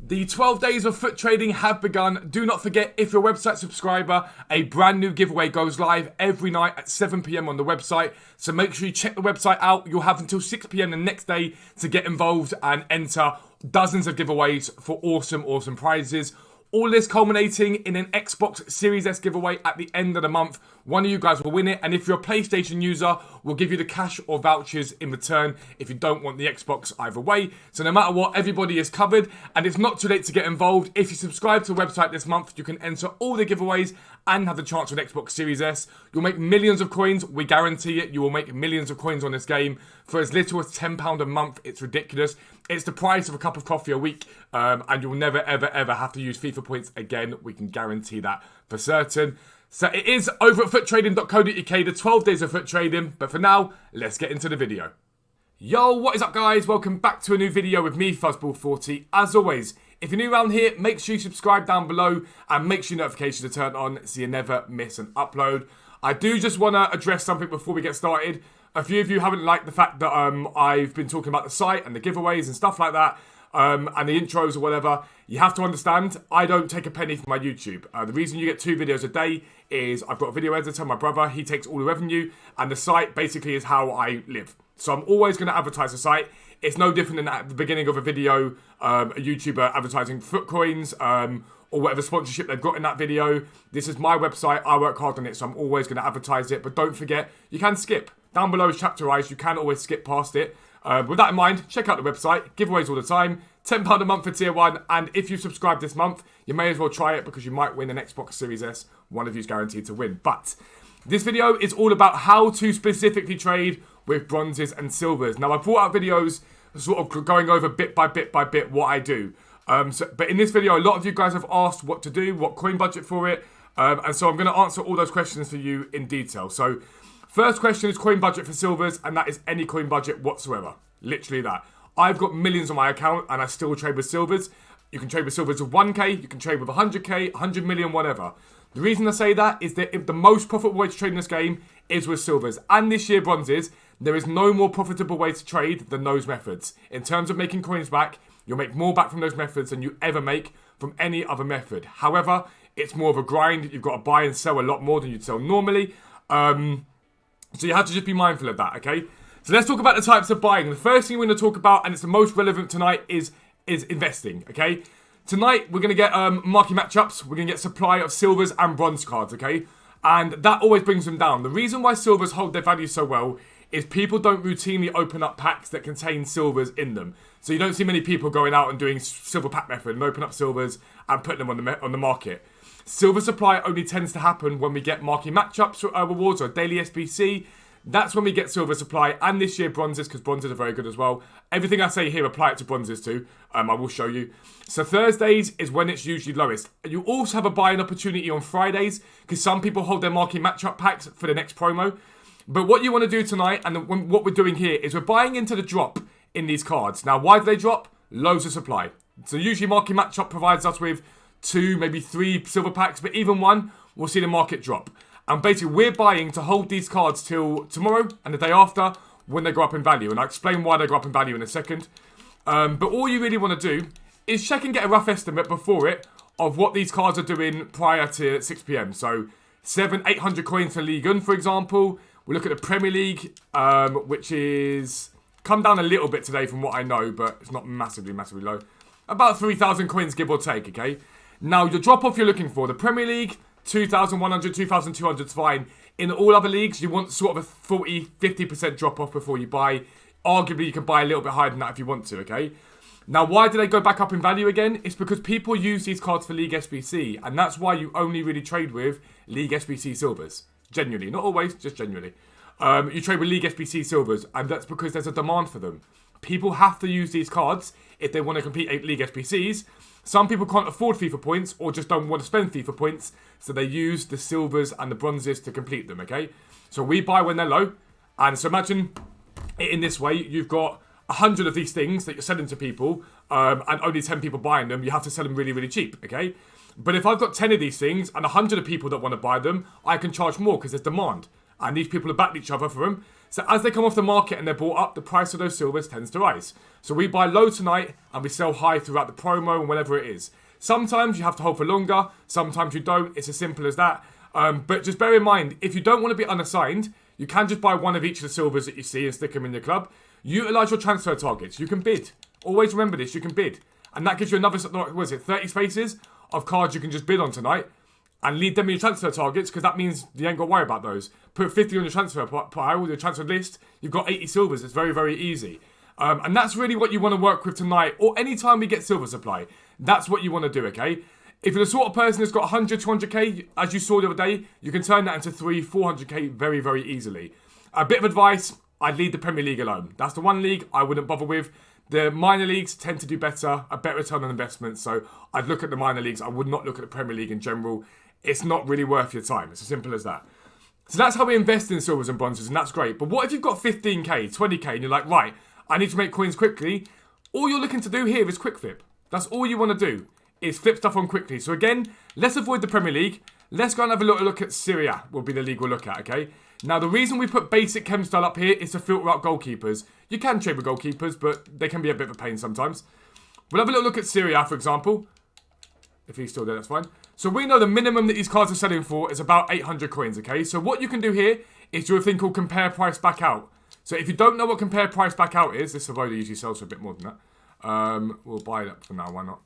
The 12 days of foot trading have begun. Do not forget, if you're a website subscriber, a brand new giveaway goes live every night at 7 p.m. on the website. So make sure you check the website out. You'll have until 6 p.m. the next day to get involved and enter dozens of giveaways for awesome prizes. All this culminating in an Xbox Series S giveaway at the end of the month. One of you guys will win it, and if you're a PlayStation user, we'll give you the cash or vouchers in return if you don't want the Xbox either way. So no matter what, everybody is covered, and it's not too late to get involved. If you subscribe to the website this month, you can enter all the giveaways and have the chance for an Xbox Series S. You'll make millions of coins, we guarantee it. You will make millions of coins on this game for as little as £10 a month. It's ridiculous. It's the price of a cup of coffee a week, and you'll never, ever have to use FIFA points again. We can guarantee that for certain. So it is over at futtrading.co.uk, the 12 days of foot trading. But for now, let's get into the video. Yo, what is up, guys? Welcome back to a new video with me, Fuzzball40. As always, if you're new around here, make sure you subscribe down below and make sure your notifications are turned on so you never miss an upload. I do just want to address something before we get started. A few of you haven't liked the fact that I've been talking about the site and the giveaways and stuff like that, and the intros or whatever. You have to understand, I don't take a penny from my YouTube. The reason you get 2 videos a day is I've got a video editor, my brother, he takes all the revenue, and the site basically is how I live. So I'm always going to advertise the site. It's no different than at the beginning of a video, a YouTuber advertising foot coins, or whatever sponsorship they've got in that video. This is my website, I work hard on it, so I'm always going to advertise it. But don't forget, you can skip. Down below is chapterized, you can always skip past it. With that in mind, check out the website, giveaways all the time, £10 a month for tier 1, and if you subscribe this month, you may as well try it because you might win an Xbox Series S. One of you is guaranteed to win. But this video is all about how to specifically trade with bronzes and silvers. Now, I brought out videos sort of going over bit by bit what I do. But in this video, a lot of you guys have asked what to do, what coin budget for it, and so I'm going to answer all those questions for you in detail. So, first question is coin budget for silvers, and that is any coin budget whatsoever. Literally that. I've got millions on my account, and I still trade with silvers. You can trade with silvers of 1k, you can trade with 100k, 100 million, whatever. The reason I say that is that if the most profitable way to trade in this game is with silvers. And this year bronzes, there is no more profitable way to trade than those methods. In terms of making coins back, you'll make more back from those methods than you ever make from any other method. However, it's more of a grind. You've got to buy and sell a lot more than you'd sell normally. So you have to just be mindful of that, okay? So let's talk about the types of buying. The first thing we're going to talk about, and it's the most relevant tonight, is investing, okay? Tonight, we're going to get marquee matchups. We're going to get supply of silvers and bronze cards, okay? And that always brings them down. The reason why silvers hold their value so well is people don't routinely open up packs that contain silvers in them. So you don't see many people going out and doing silver pack method and open up silvers and putting them on the market. Silver supply only tends to happen when we get marquee matchups rewards or daily SBC. That's when we get silver supply, and this year bronzes, because bronzes are very good as well. Everything I say here, apply it to bronzes too. I will show you. So Thursdays is when it's usually lowest. You also have a buying opportunity on Fridays, because some people hold their marquee matchup packs for the next promo. But what you want to do tonight, and what we're doing here, is we're buying into the drop in these cards. Now, why do they drop? Loads of supply. So usually marquee matchup provides us with 2, maybe 3 silver packs, but even 1, we'll see the market drop. And basically, we're buying to hold these cards till tomorrow and the day after when they go up in value. And I'll explain why they go up in value in a second. But all you really want to do is check and get a rough estimate before it of what these cards are doing prior to 6 p.m. So 800 coins for Ligue 1, for example. We look at the Premier League, which is come down a little bit today from what I know, but it's not massively low. About 3,000 coins, give or take, okay? Now, your drop-off you're looking for, the Premier League, 2,100, 2,200 is fine. In all other leagues, you want sort of a 40, 50% drop-off before you buy. Arguably, you can buy a little bit higher than that if you want to, okay? Now, why do they go back up in value again? It's because people use these cards for League SBC, and that's why you only really trade with League SBC silvers. Genuinely. Not always, just genuinely. You trade with League SBC silvers, and that's because there's a demand for them. People have to use these cards if they want to compete at League SBCs. Some people can't afford FIFA points or just don't want to spend FIFA points, so they use the silvers and the bronzes to complete them, okay? So we buy when they're low, and so imagine it in this way. You've got 100 of these things that you're selling to people, and only 10 people buying them. You have to sell them really cheap, okay? But if I've got 10 of these things and 100 of people that want to buy them, I can charge more because there's demand. And these people have backed each other for them. So as they come off the market and they're bought up, the price of those silvers tends to rise. So we buy low tonight and we sell high throughout the promo and whatever it is. Sometimes you have to hold for longer, sometimes you don't. It's as simple as that. But just bear in mind, if you don't want to be unassigned, you can just buy one of each of the silvers that you see and stick them in your club. Utilise your transfer targets. You can bid. Always remember this, you can bid. And that gives you another, what is it, 30 spaces of cards you can just bid on tonight and leave them in your transfer targets, because that means you ain't got to worry about those. Put 50 on your transfer pile, your transfer list, you've got 80 silvers. It's very, very easy. And that's really what you want to work with tonight, or anytime we get silver supply. That's what you want to do, okay? If you're the sort of person that's got 100, 200k, as you saw the other day, you can turn that into 300, 400k very, very easily. A bit of advice, I'd leave the Premier League alone. That's the one league I wouldn't bother with. The minor leagues tend to do better, a better return on investment, so I'd look at the minor leagues. I would not look at the Premier League in general. It's not really worth your time. It's as simple as that. So that's how we invest in silvers and bronzes, and that's great. But what if you've got 15k, 20k, and you're like, right, I need to make coins quickly? All you're looking to do here is quick flip. That's all you want to do, is flip stuff on quickly. So again, let's avoid the Premier League. Let's go and have a little look at Serie A, will be the league we'll look at, okay? Now, the reason we put basic chem style up here is to filter out goalkeepers. You can trade with goalkeepers, but they can be a bit of a pain sometimes. We'll have a little look at Serie A, for example. If he's still there, that's fine. So we know the minimum that these cards are selling for is about 800 coins, okay? So what you can do here is do a thing called compare price back out. So if you don't know what compare price back out is, this Avoda usually sells for a bit more than that. We'll buy that for now, why not?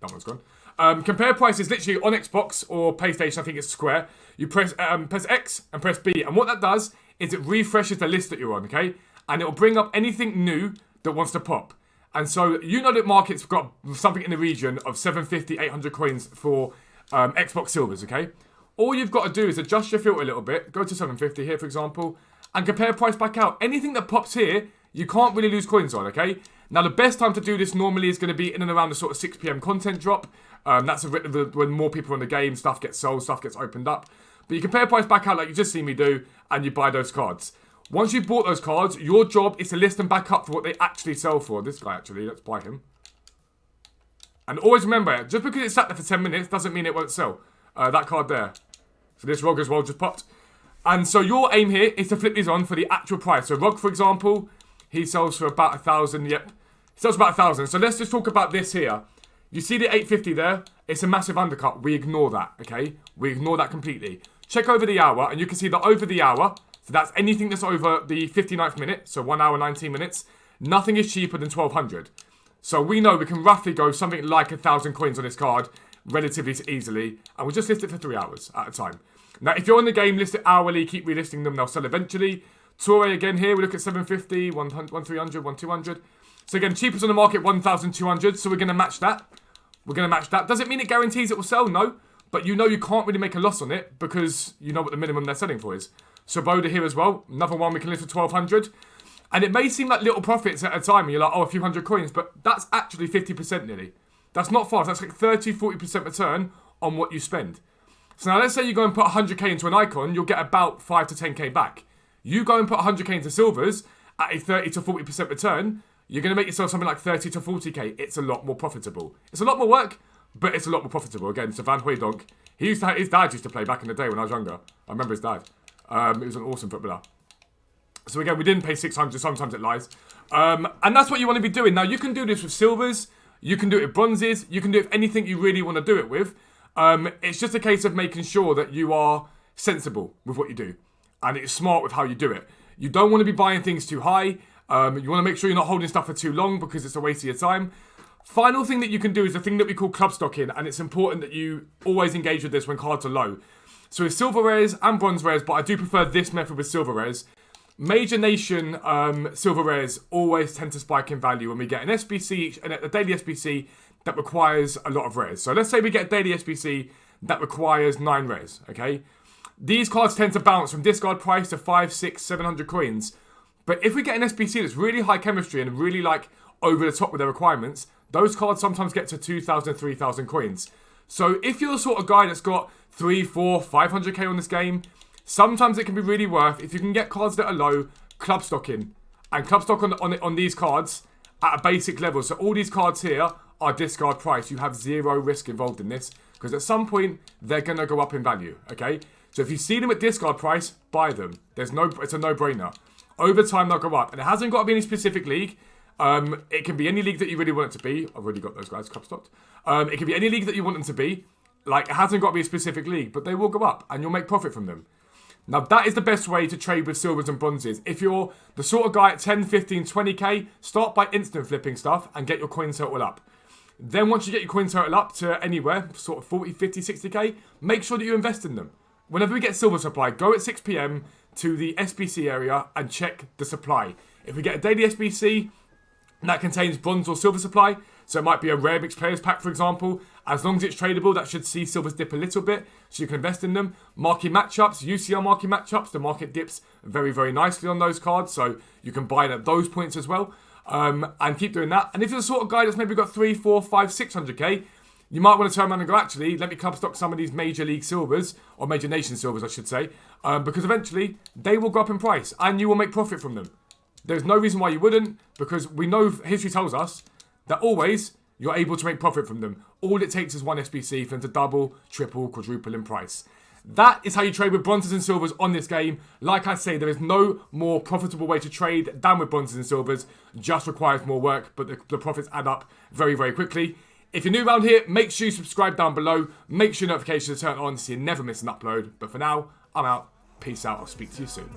That one's gone. Compare price is literally on Xbox or PlayStation, I think it's square. You press X and press B, and what that does is it refreshes the list that you're on, okay? And it'll bring up anything new that wants to pop. And so you know that market's got something in the region of 750, 800 coins for Xbox silvers, okay? All you've got to do is adjust your filter a little bit. Go to 750 here, for example, and compare price back out. Anything that pops here, you can't really lose coins on, okay? Now, the best time to do this normally is going to be in and around the sort of 6 p.m. content drop. That's when more people are on the game, stuff gets sold, stuff gets opened up. But you compare price back out like you just seen me do, and you buy those cards. Once you've bought those cards, your job is to list them back up for what they actually sell for. This guy, actually, let's buy him. And always remember, just because it's sat there for 10 minutes doesn't mean it won't sell. That card there. So this Rog as well just popped. And so your aim here is to flip these on for the actual price. So Rog, for example, he sells for about 1,000. Yep, he sells for about 1,000. So let's just talk about this here. You see the 850 there? It's a massive undercut. We ignore that, okay? We ignore that completely. Check over the hour, and you can see that over the hour, so that's anything that's over the 59th minute, so 1 hour, 19 minutes, nothing is cheaper than 1,200. So we know we can roughly go something like 1,000 coins on this card relatively easily, and we'll just list it for 3 hours at a time. Now, if you're on the game, list it hourly, keep relisting them, they'll sell eventually. Toure again here, we look at 750, 1,300, 1,200. So again, cheapest on the market, 1,200, so we're going to match that. We're going to match that. Does it mean it guarantees it will sell? No. But you know you can't really make a loss on it because you know what the minimum they're selling for is. So Boda here as well. Another one we can list for 1,200. And it may seem like little profits at a time. And you're like, oh, a few hundred coins. But that's actually 50% nearly. That's not far. That's like 30, 40% return on what you spend. So now let's say you go and put 100k into an icon. You'll get about 5 to 10k back. You go and put 100k into silvers at a 30 to 40% return. You're going to make yourself something like 30 to 40k. It's a lot more profitable. It's a lot more work, but it's a lot more profitable. Again, so Van Hooijdonk, his dad used to play back in the day when I was younger. I remember his dad. He was an awesome footballer. So again, we didn't pay 600. Sometimes it lies. And that's what you want to be doing. Now, you can do this with silvers. You can do it with bronzes. You can do it with anything you really want to do it with. It's just a case of making sure that you are sensible with what you do. And it's smart with how you do it. You don't want to be buying things too high. You want to make sure you're not holding stuff for too long because it's a waste of your time. Final thing that you can do is the thing that we call club stocking, and it's important that you always engage with this when cards are low. So with silver rares and bronze rares, but I do prefer this method with silver rares. Major nation silver rares always tend to spike in value when we get an SBC, a daily SBC that requires a lot of rares. So let's say we get a daily SBC that requires 9 rares, okay? These cards tend to bounce from discard price to 500, 600, 700 coins. But if we get an SBC that's really high chemistry and really like over the top with their requirements, those cards sometimes get to 2,000, 3,000 coins. So if you're the sort of guy that's got 3, 4, 500k on this game, sometimes it can be really worth, if you can get cards that are low, club stocking. And club stock on these cards at a basic level. So all these cards here are discard price. You have zero risk involved in this because at some point they're going to go up in value, okay? So if you see them at discard price, buy them. It's a no-brainer. Over time, they'll go up. And it hasn't got to be any specific league. It can be any league that you really want it to be. I've already got those guys cup stocked. It can be any league that you want them to be. Like, it hasn't got to be a specific league, but they will go up and you'll make profit from them. Now, that is the best way to trade with silvers and bronzes. If you're the sort of guy at 10, 15, 20k, start by instant flipping stuff and get your coin total up. Then once you get your coin total up to anywhere, sort of 40, 50, 60k, make sure that you invest in them. Whenever we get silver supply, go at 6 PM to the SBC area and check the supply. If we get a daily SBC that contains bronze or silver supply, so it might be a rare mixed players pack, for example, as long as it's tradable, that should see silvers dip a little bit, so you can invest in them. Marquee matchups, UCL marquee matchups, the market dips very, very nicely on those cards, so you can buy it at those points as well, and keep doing that. And if you're the sort of guy that's maybe got 3, 4, 5, 600k, you might want to turn around and go, actually, let me club stock some of these major league silvers, or major nation silvers, I should say, because eventually they will go up in price, and you will make profit from them. There's no reason why you wouldn't, because we know history tells us that always you're able to make profit from them. All it takes is one SBC for them to double, triple, quadruple in price. That is how you trade with bronzes and silvers on this game. Like I say, there is no more profitable way to trade than with bronzes and silvers. Just requires more work, but the profits add up very, very quickly. If you're new around here, make sure you subscribe down below. Make sure notifications are turned on so you never miss an upload. But for now, I'm out. Peace out. I'll speak to you soon.